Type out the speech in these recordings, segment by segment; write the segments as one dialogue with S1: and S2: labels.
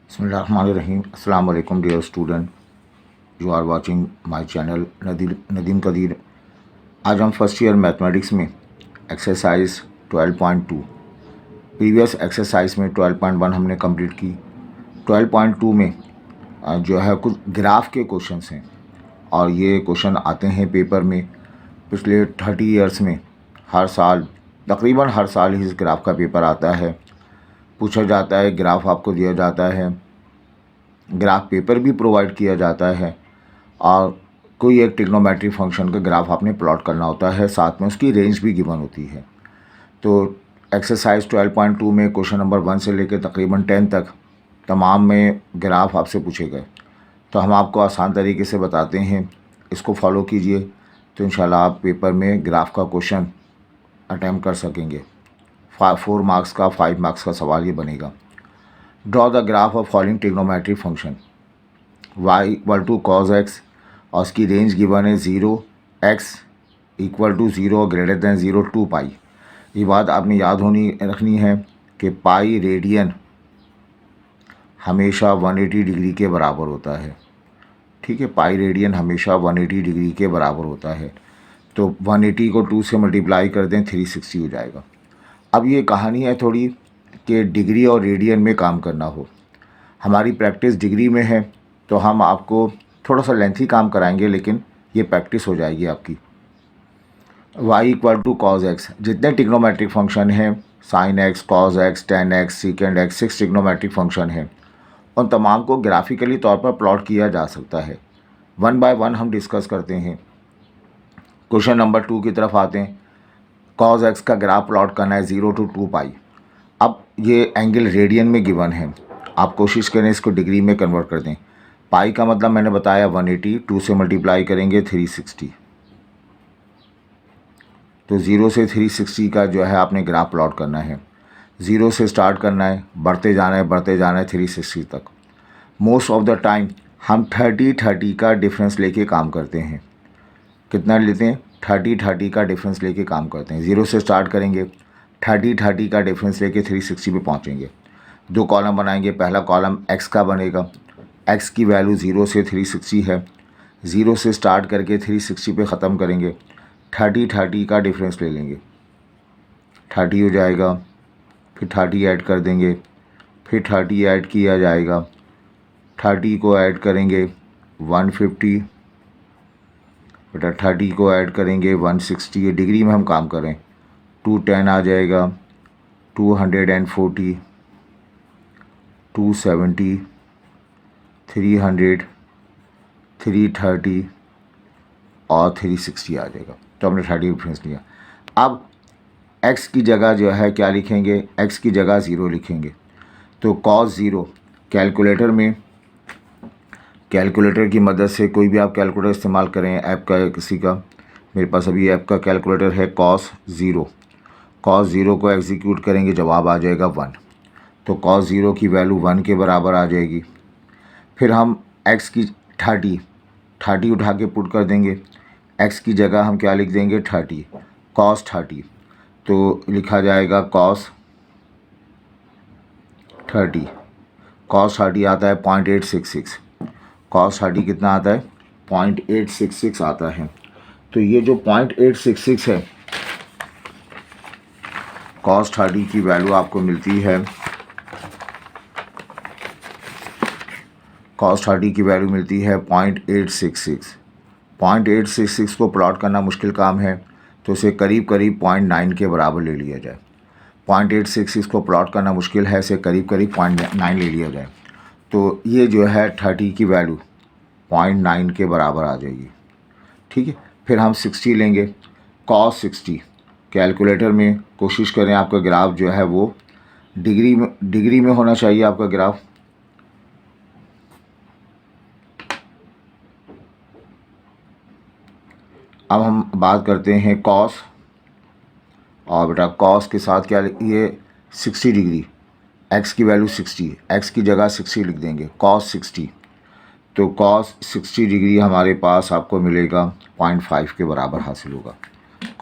S1: Bismillahirrahmanirrahim. Assalamu alaikum dear student. You are watching my channel Nadeem Qadeer. आज हम first year mathematics में exercise 12.2 previous exercise में 12.1 हमने complete की. 12.2 में जो है कुछ ग्राफ के क्वेश्चंस हैं और ये क्वेश्चन आते हैं पेपर में. पिछले 30 ईयर्स में हर साल तकरीबन हर साल ही इस ग्राफ का पेपर आता है. पूछा जाता है, ग्राफ आपको दिया जाता है, ग्राफ पेपर भी प्रोवाइड किया जाता है और कोई एक ट्रिग्नोमेट्रिक फंक्शन का ग्राफ आपने प्लॉट करना होता है, साथ में उसकी रेंज भी गिवन होती है. तो एक्सरसाइज 12.2 में क्वेश्चन नंबर 1 से लेकर तकरीबन 10 तक तमाम में ग्राफ आपसे पूछे गए. तो हम आपको आसान तरीके से बताते हैं, इसको फॉलो कीजिए तो इंशाल्लाह आप पेपर में ग्राफ का क्वेश्चन अटैम्प्ट कर सकेंगे. 4 मार्क्स का 5 मार्क्स का सवाल ये बनेगा. Draw the graph of following trigonometric function y equal to cos x और उसकी रेंज गिवन है 0 x equal to 0 greater than 0 2 pi. ये बात आपने याद रखनी है कि पाई रेडियन हमेशा 180 डिग्री के बराबर होता है. ठीक है, पाई रेडियन हमेशा 180 डिग्री के बराबर होता है. तो 180 को 2 से मल्टीप्लाई कर दें 360 हो जाएगा. अब ये कहानी है थोड़ी कि डिग्री और रेडियन में काम करना हो. हमारी प्रैक्टिस डिग्री में है तो हम आपको थोड़ा सा लेंथी काम कराएंगे, लेकिन ये प्रैक्टिस हो जाएगी आपकी. y equal to cos x, जितने ट्रिग्नोमेट्रिक फंक्शन हैं, sine x, cos x, tan x, secant x, 6 trigonometric function हैं, उन तमाम को ग्राफिकली तौर पर प्लॉट किया जा सकता है. 1 बाय 1 हम डिस्कस करते हैं. क्वेश्चन नंबर 2 की तरफ आते हैं. कॉस एक्स का ग्राफ प्लॉट करना है 0 to 2 पाई. अब ये एंगल रेडियन में गिवन है, आप कोशिश करें इसको डिग्री में कन्वर्ट कर दें. पाई का मतलब मैंने बताया 180, 2 से मल्टीप्लाई करेंगे 360. तो 0 से 360 का जो है आपने ग्राफ प्लॉट करना है. 0 से स्टार्ट करना है, बढ़ते जाना है 360 तक. मोस्ट ऑफ द टाइम हम 30-30 का डिफरेंस लेके काम करते हैं. कितना लेते हैं? 30-30 का डिफरेंस लेके काम करते हैं. 0 से स्टार्ट करेंगे, 30-30 का डिफरेंस लेके 360 पे पहुंचेंगे. 2 कॉलम बनाएंगे. पहला कॉलम x का बनेगा. x की वैल्यू 0 से 360 है. 0 से स्टार्ट करके 360 पे ख़त्म करेंगे. 30-30 का डिफरेंस ले लेंगे, 30 हो जाएगा. फिर 30 ऐड कर देंगे, फिर 30 ऐड किया जाएगा. 30 को ऐड करेंगे 150, बेटा 30 को ऐड करेंगे 160. ये डिग्री में हम काम करें. 210 आ जाएगा, 240, 270, 300, 330 और 360 आ जाएगा. तो हमने 30 डिफरेंस लिया. अब x की जगह जो है क्या लिखेंगे? x की जगह 0 लिखेंगे. तो cos 0 कैलकुलेटर की मदद से, कोई भी आप कैलकुलेटर इस्तेमाल करें ऐप का या किसी का, मेरे पास अभी ऐप का कैलकुलेटर है. cos 0 को एग्जीक्यूट करेंगे, जवाब आ जाएगा 1. तो cos 0 की वैल्यू 1 के बराबर आ जाएगी. फिर हम x की 30 उठा के पुट कर देंगे. x की जगह हम क्या लिख देंगे? 30, cos 30. तो लिखा जाएगा cos 30. cos 30 आता है 0.866. cos 30 कितना आता है? 0.866 आता है. तो ये जो 0.866 है, cos 30 की वैल्यू आपको मिलती है, cos 30 की वैल्यू मिलती है 0.866. 0.866 को प्लॉट करना मुश्किल काम है, तो उसे करीब 0.9 के बराबर ले लिया जाए. 0.866 को प्लॉट करना मुश्किल है, इसे करीब 0.9 ले लिया जाए. तो ये जो है 30 की वैल्यू 0.9 के बराबर आ जाएगी. ठीक है. फिर हम 60 लेंगे. cos 60 कैलकुलेटर में कोशिश करें आपका ग्राफ जो है वो डिग्री में होना चाहिए आपका ग्राफ. अब हम बात करते हैं cos, और बेटा cos के साथ क्या, ये 60 डिग्री, x की वैल्यू 60, x की जगह 60 लिख देंगे, cos 60. तो cos 60 डिग्री हमारे पास आपको मिलेगा 0.5 के बराबर हासिल होगा.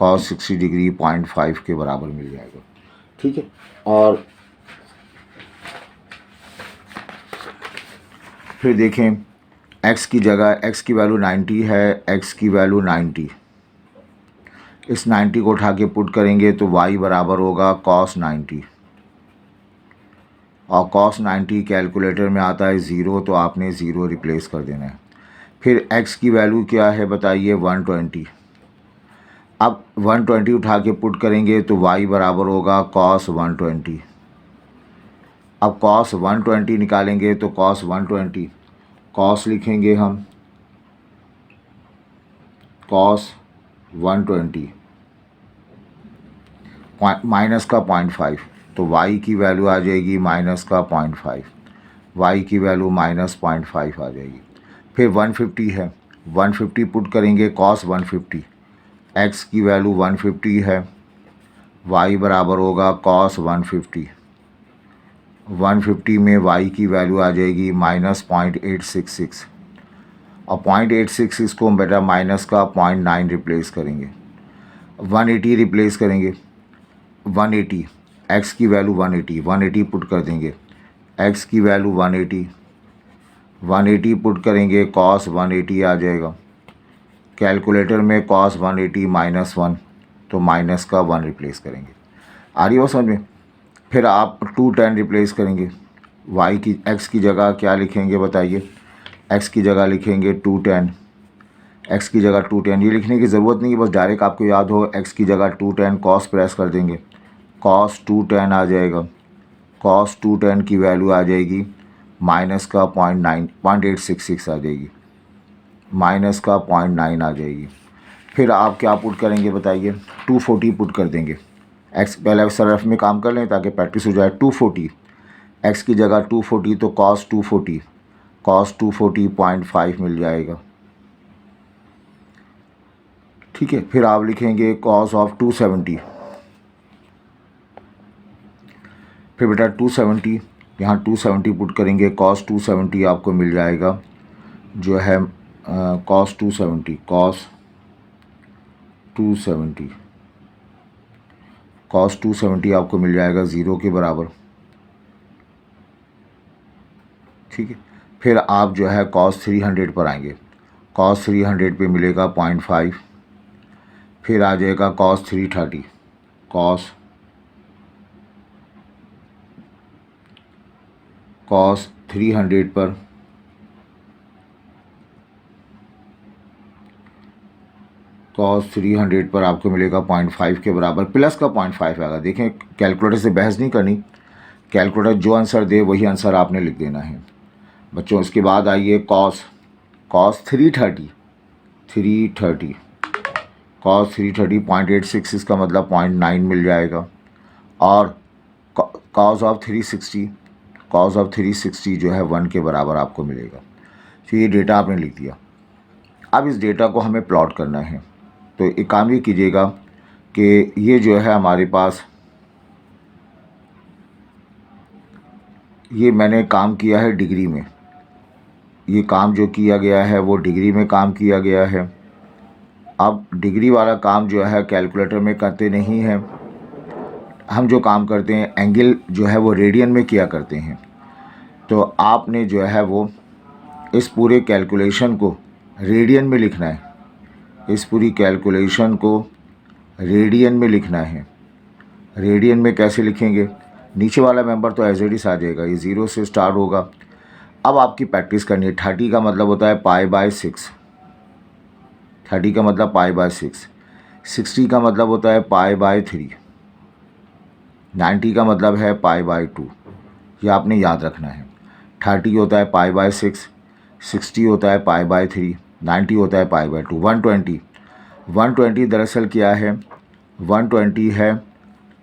S1: cos 60 डिग्री 0.5 के बराबर मिल जाएगा. ठीक है. और फिर देखें x की जगह x की वैल्यू 90 है, x की वैल्यू 90, इस 90 को उठा के पुट करेंगे तो y बराबर होगा cos 90, और cos 90 कैलकुलेटर में आता है 0, तो आपने 0 रिप्लेस कर देना है। फिर x की वैल्यू क्या है बताइए, 120। अब 120 उठा के पुट करेंगे तो y बराबर होगा cos 120। अब cos 120 निकालेंगे तो cos 120, cos लिखेंगे हम cos 120 माइनस का 0.5, तो y की वैल्यू आ जाएगी माइनस का 0.5, y की वैल्यू माइनस 0.5 आ जाएगी। फिर 150 है, 150 पुट करेंगे cos 150, x की वैल्यू 150 है, y बराबर होगा cos 150, 150 में y की वैल्यू आ जाएगी माइनस 0.866, और 0.866 को हम बेटा माइनस का 0.9 रिप्लेस करेंगे, 180 रिप्लेस करेंगे, 180 x की वैल्यू 180 पुट कर देंगे, x की वैल्यू 180 पुट करेंगे, cos 180 आ जाएगा। कैलकुलेटर में cos 180 माइनस 1, तो माइनस का 1 रिप्लेस करेंगे। आ रही हो समझ में? फिर आप 210 रिप्लेस करेंगे, y की x की जगह क्या लिखेंगे बताइए, x की जगह लिखेंगे 210, x की जगह 210, ये लिखने की ज़रूरत नहीं है, बस डायरेक्ट आपको याद हो x की जगह 210, cos प्रेस कर देंगे, cos 210 आ जाएगा, cos 210 की वैल्यू आ जाएगी माइनस का 0.866 आ जाएगी, माइनस का 0.9 आ जाएगी। फिर आप क्या पुट करेंगे बताइए, 240 पुट कर देंगे, x पहले सरफ में काम कर लें ताकि प्रैक्टिस हो जाए। 240, x की जगह 240, तो cos 240, cos 240.5 मिल जाएगा, ठीक है। फिर आप लिखेंगे cos ऑफ 270, फिर बेटा 270, यहाँ 270 पुट करेंगे, cos 270 आपको मिल जाएगा जो है cos 270, cos 270 आपको मिल जाएगा 0 के बराबर, ठीक है। फिर आप जो है cos 300 पर आएंगे, cos 300 पे मिलेगा 0.5, फिर आ जाएगा cos 330, cos 300 पर cos 300 पर आपको मिलेगा 0.5 के बराबर, प्लस का 0.5 आएगा। देखें कैलकुलेटर से बहस नहीं करनी, कैलकुलेटर जो आंसर दे वही आंसर आपने लिख देना है बच्चों। इसके बाद आइए cos 330, cos 330 0.86, इसका मतलब 0.9 मिल जाएगा, और cos ऑफ 360 जो है 1 के बराबर आपको मिलेगा। तो ये डेटा आपने लिख दिया। अब इस डेटा को हमें प्लॉट करना है, तो एक काम ये कीजिएगा कि ये जो है हमारे पास, ये मैंने काम किया है डिग्री में, ये काम जो किया गया है वो डिग्री में काम किया गया है। अब डिग्री वाला काम जो है कैलकुलेटर में करते नहीं हैं, हम जो काम करते हैं एंगल जो है वो रेडियन में किया करते हैं। तो आपने जो है वो इस पूरे कैलकुलेशन को रेडियन में लिखना है, इस पूरी कैलकुलेशन को रेडियन में लिखना है। रेडियन में कैसे लिखेंगे, नीचे वाला मेंबर तो एज इट इज़ आ जाएगा, ये 0 से स्टार्ट होगा। अब आपकी प्रैक्टिस करनी है। 30 का मतलब होता है π/6, 30 का मतलब π/6, 60 का मतलब होता है π/3, 90 का मतलब है π/2, ये आपने याद रखना है। 30 होता है π/6, 60 होता है π/3, 90 होता है π/2। 120 दरअसल क्या है, 120 है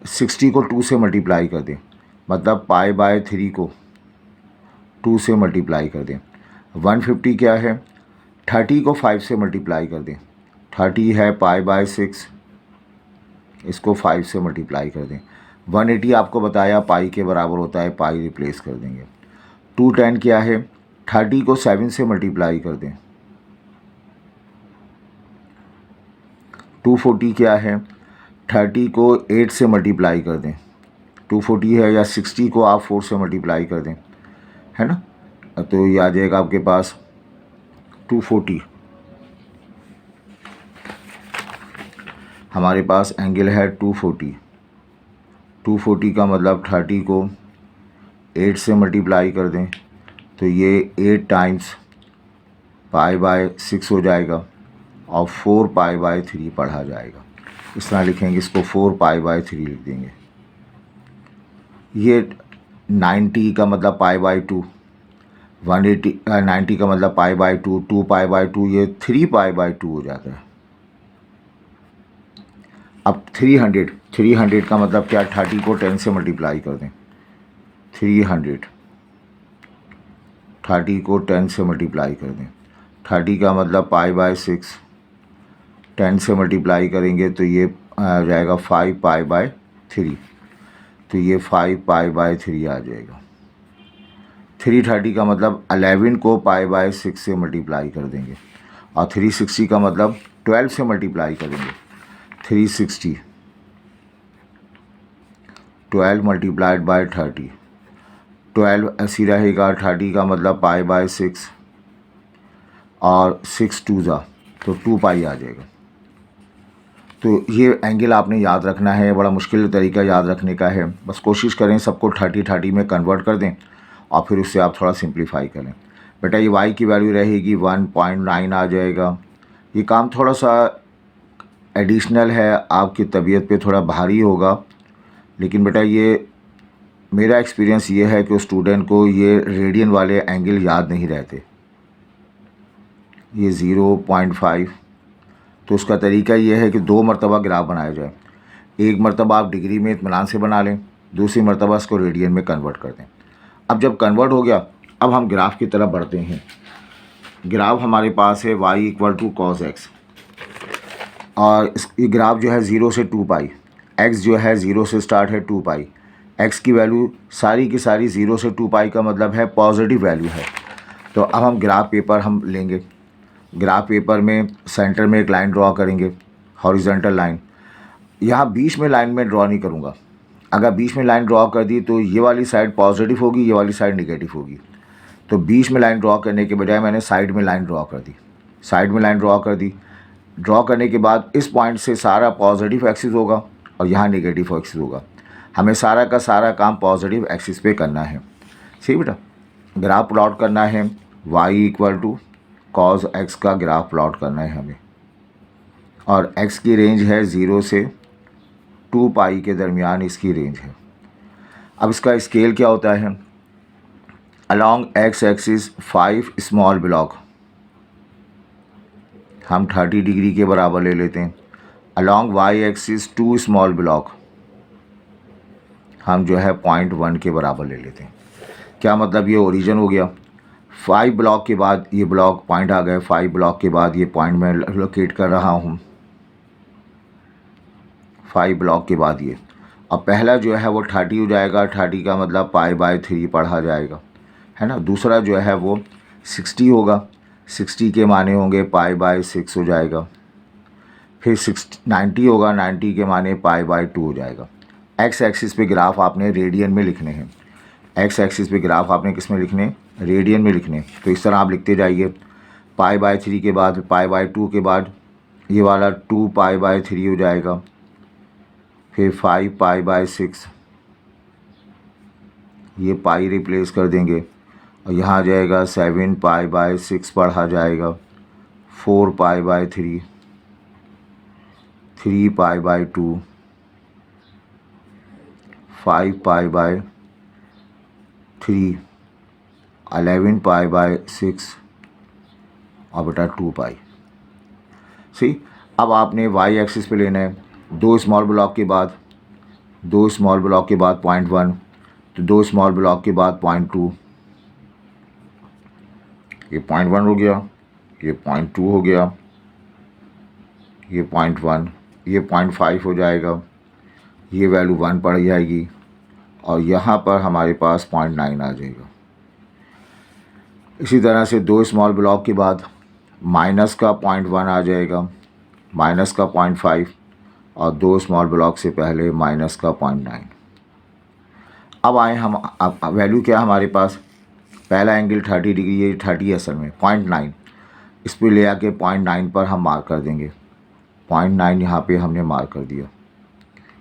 S1: 60 को 2 से मल्टीप्लाई कर दें, मतलब π/3 को 2 से मल्टीप्लाई कर दें। 150 क्या है, 30 को 5 से मल्टीप्लाई कर दें, 30 है π/6, इसको 5 से मल्टीप्लाई कर दें। 180 आपको बताया पाई के बराबर होता है, पाई रिप्लेस कर देंगे। 210 क्या है, 30 को 7 से मल्टीप्लाई कर दें। 240 क्या है, 30 को 8 से मल्टीप्लाई कर दें। 240 है, या 60 को आप 4 से मल्टीप्लाई कर दें, है ना। तो ये आ जाएगा आपके पास 240। हमारे पास एंगल है 240। 240 का मतलब 30 को 8 से मल्टीप्लाई कर दें तो ये 8 टाइम्स π/6 हो जाएगा और 4π/3 पढ़ा जाएगा। इस तरह लिखेंगे, इसको 4π/3 लिख देंगे। ये 90 का मतलब π/2, 180 90 का मतलब π/2, 2π/2, ये 3π/2 हो जाता है। अब 300 का मतलब क्या, 30 को 10 से मल्टीप्लाई कर दें। 300 30 को 10 से मल्टीप्लाई कर दें। 30 का मतलब π/6, 10 से मल्टीप्लाई करेंगे तो ये आ जाएगा 5π/3, तो ये 5π/3 आ जाएगा। 330 का मतलब 11 को π/6 से मल्टीप्लाई कर देंगे और 360 का मतलब 12 से मल्टीप्लाई करेंगे। 360 12 मल्टीप्लाइड बाय 30, 12 ऐसी रहेगा। 30 का मतलब π/6 और 6 2 ज़ा तो 2π आ जाएगा। तो ये एंगल आपने याद रखना है, बड़ा मुश्किल तरीका याद रखने का है। बस कोशिश करें सबको 30 में कन्वर्ट कर दें और फिर उससे आप थोड़ा सिंप्लीफाई करें। बेटा ये y की वैल्यू रहेगी 1.9 आ जाएगा। ये काम थोड़ा सा एडिशनल है, आपकी तबीयत पे थोड़ा भारी होगा, लेकिन बेटा ये मेरा एक्सपीरियंस ये है कि स्टूडेंट को ये रेडियन वाले एंगल याद नहीं रहते। ये 0.5, तो उसका तरीका ये है कि 2 मरतबा ग्राफ बनाया जाए। एक मरतबा आप डिग्री में इत्मीनान से बना लें, दूसरी मरतबा इसको रेडियन में कन्वर्ट कर दें। अब जब कन्वर्ट हो गया, अब हम ग्राफ की तरफ बढ़ते हैं। ग्राफ हमारे पास है y = cos x, और ये ग्राफ जो है 0 से 2π, x जो है 0 से स्टार्ट है 2π, x की वैल्यू सारी की सारी 0 से 2π का मतलब है पॉजिटिव वैल्यू है। तो अब हम ग्राफ पेपर हम लेंगे। ग्राफ पेपर में सेंटर में एक लाइन ड्रॉ करेंगे, हॉरिजॉन्टल लाइन। यहाँ बीच में लाइन में ड्रॉ नहीं करूँगा। अगर बीच में लाइन ड्रॉ कर दी तो ये वाली साइड पॉजिटिव होगी, ये वाली साइड नेगेटिव होगी। तो बीच में लाइन ड्रॉ करने के बजाय मैंने साइड में लाइन ड्रॉ कर दी। साइड में लाइन ड्रॉ कर दी। ड्रॉ करने के बाद इस पॉइंट से सारा पॉजिटिव एक्सिस होगा और यहाँ नेगेटिव एक्सिस होगा। हमें सारा का सारा काम पॉजिटिव एक्सिस पे करना है। सही बेटा, ग्राफ प्लॉट करना है, y = cos x का ग्राफ प्लॉट करना है हमें, और x की रेंज है 0 से 2π के दरमियान इसकी रेंज है। अब इसका स्केल क्या होता है, along x axis 5 small block, हम 30 डिग्री के बराबर ले लेते हैं। Along y axis 2 small block, हम जो है 0.1 के बराबर ले लेते हैं। क्या मतलब, ये ओरिजिन हो गया। 5 ब्लॉक के बाद ये ब्लॉक पॉइंट आ गए। 5 ब्लॉक के बाद ये पॉइंट मैं लोकेट कर रहा हूँ। 5 ब्लॉक के बाद ये, अब पहला जो है वो 30 हो जाएगा। 30 का मतलब π/3 पढ़ा जाएगा, है ना। दूसरा जो है वो 60 होगा। 60 के माने होंगे π/6 हो जाएगा। फिर 90 होगा। 90 के माने π/2 हो जाएगा। एक्स एक्सिस पे ग्राफ आपने रेडियन में लिखने हैं। एक्स एक्सिस पे ग्राफ आपने किस में लिखने, रेडियन में लिखने। तो इस तरह आप लिखते जाइए। π/3 के बाद π/2 के बाद ये वाला 2π/3 हो जाएगा। फिर 5π/6, ये पाई रिप्लेस कर देंगे और यहाँ आ जाएगा 7π/6 पढ़ा जाएगा। 4π/3, 3π/2, 5π/3, 11π/6 और बेटा 2π। सी, अब आपने y एक्सिस पे लेना है। 2 स्मॉल ब्लॉक के बाद 2 स्मॉल ब्लॉक के बाद 0.1, तो 2 स्मॉल ब्लॉक के बाद 0.2, ये 0.1 हो गया, ये 0.2 हो गया, ये 0.1, ये 0.5 हो जाएगा, ये वैल्यू 1 पड़ जाएगी और यहाँ पर हमारे पास 0.9 आ जाएगा। इसी तरह से 2 स्मॉल ब्लॉक के बाद माइनस का 0.1 आ जाएगा, माइनस का 0.5 और 2 स्मॉल ब्लॉक से पहले माइनस का 0.9। अब आए हम, अब वैल्यू क्या है हमारे पास, पहला एंगल 30 डिग्री, ये 30 असल में 0.9, इस पर ले आके 0.9 पर हम मार्क कर देंगे। 0.9 यहाँ पे हमने मार्क कर दिया,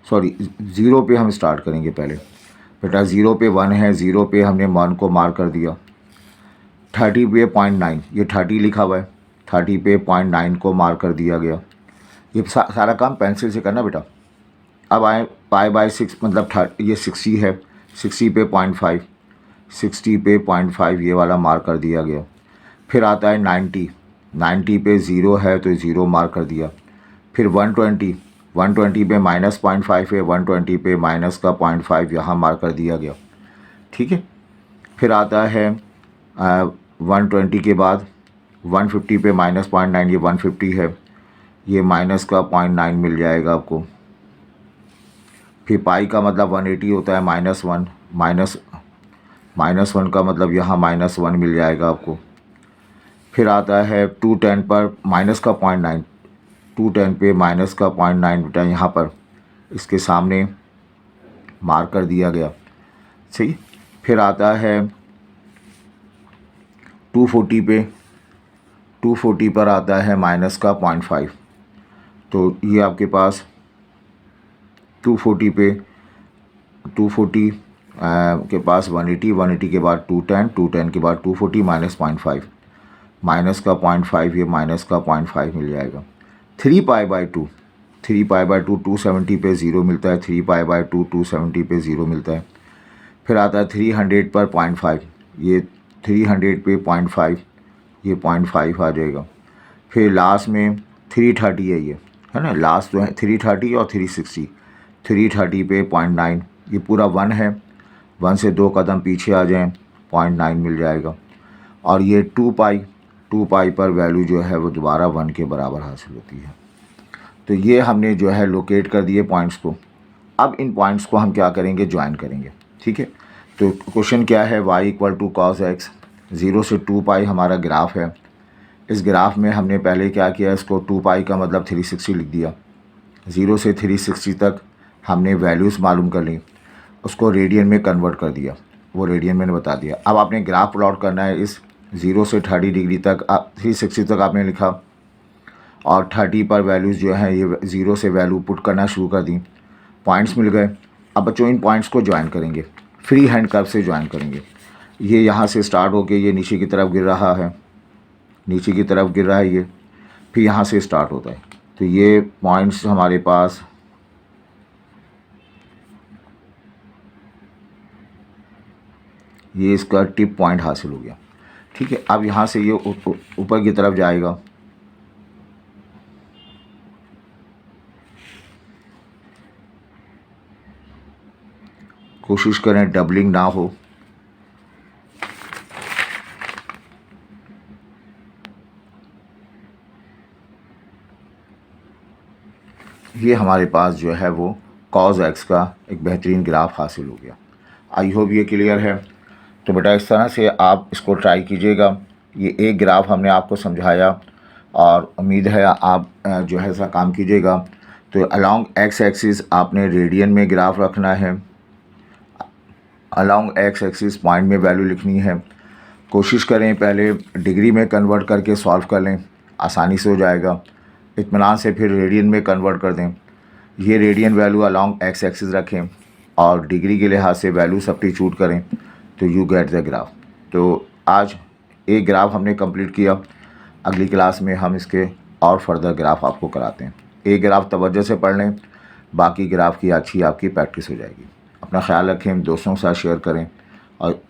S1: सॉरी 0 पे हम स्टार्ट करेंगे पहले। बेटा 0 पे 1 है, 0 पे हमने 1 को मार्क कर दिया। 30 पे 0.9, ये 30 लिखा हुआ है, 30 पे 0.9 को मार्क कर दिया गया। ये सारा काम पेंसिल से करना बेटा। अब आए π/6 मतलब ये 60 है, 60 पे 0.5, 60 पे 0.5 ये वाला मार्क कर दिया गया। फिर आता है 90, 90 पे 0 है तो 0 मार्क कर दिया। फिर 120, 120 पे -0.5 है, 120 पे माइनस का 0.5 यहाँ मार्क कर दिया गया। ठीक है। फिर आता है 120 के बाद 150 पे -0.9, ये 150 है, ये माइनस का 0.9 मिल जाएगा आपको। फिर पाई का मतलब 180 होता है, -1, -1 का मतलब यहाँ -1 मिल जाएगा आपको। फिर आता है 210 पर माइनस का 0.9, 210 पे माइनस का 0.9 बेटा यहाँ पर इसके सामने मार्क कर दिया गया। सही। फिर आता है 240 पे, 240 पर आता है माइनस का 0.5, तो ये आपके पास 240 पे 240 के पास 180, 180 के बाद 210, 210 के बाद 240 माइनस 0.5, माइनस का 0.5, ये माइनस का 0.5 मिल जाएगा। 3π/2, 3π/2 270 पे 0 मिलता है, 3π/2 270 पे 0 मिलता है। फिर आता है 300 पर 0.5, ये 300 पे 0.5, ये 0.5 आ जाएगा। फिर लास्ट में 330 है ना, लास्ट जो है 330 और 360, 330 पे 0.9, ये पूरा 1 है, 1 से 2 कदम पीछे आ जाएं 0.9 मिल जाएगा। और ये 2π पर वैल्यू जो है वो दोबारा 1 के बराबर हासिल होती है। तो ये हमने जो है लोकेट कर दिए पॉइंट्स को। अब इन पॉइंट्स को हम क्या करेंगे, ज्वाइन करेंगे। ठीक है। तो क्वेश्चन क्या है, y = cos x, 0 से 2π हमारा ग्राफ है। इस ग्राफ में हमने पहले क्या किया, इसको 2π का मतलब 360 लिख दिया। 0 से 360 तक हमने वैल्यूज़ मालूम कर ली, उसको रेडियन में कन्वर्ट कर दिया, वो रेडियन मैंने बता दिया। अब आपने ग्राफ प्लॉट करना है, इस 0 से 30 डिग्री तक 360 तक आपने लिखा, और 30 पर वैल्यूज़ जो है ये 0 से वैल्यू पुट करना शुरू कर दी, पॉइंट्स मिल गए। अब बच्चों इन पॉइंट्स को ज्वाइन करेंगे, फ्री हैंड कर्व से ज्वाइन करेंगे। ये यहाँ से स्टार्ट होके ये नीचे की तरफ गिर रहा है, नीचे की तरफ गिर रहा है ये, फिर यहाँ से स्टार्ट होता है। तो ये पॉइंट्स हमारे पास ये इसका टिप पॉइंट हासिल हो गया। ठीक है। अब यहाँ से ये ऊपर की तरफ जाएगा, कोशिश करें डबलिंग ना हो। ये हमारे पास जो है वो cos x का एक बेहतरीन ग्राफ हासिल हो गया। आई होप ये क्लियर है। तो बेटा इस तरह से आप इसको ट्राई कीजिएगा। ये एक ग्राफ हमने आपको समझाया और उम्मीद है आप जो है ऐसा काम कीजिएगा। तो अलोंग x एक्सिस आपने रेडियन में ग्राफ रखना है, अलोंग x एक्सिस पॉइंट में वैल्यू लिखनी है। कोशिश करें पहले डिग्री में कन्वर्ट करके सॉल्व कर लें, आसानी से हो जाएगा। इत्मीनान से फिर रेडियन में कन्वर्ट कर दें। ये radian value along x axis रखें और डिग्री के लिहाज से वैल्यू सब्स्टिट्यूट करें, तो यू गेट द ग्राफ। तो आज एक ग्राफ हमने कंप्लीट किया, अगली क्लास में हम इसके और फर्दर ग्राफ आपको कराते हैं। एक ग्राफ तवज्जो से पढ़ लें, बाकी ग्राफ की अच्छी आपकी प्रैक्टिस हो जाएगी। अपना ख्याल रखें, दोस्तों के साथ शेयर करें और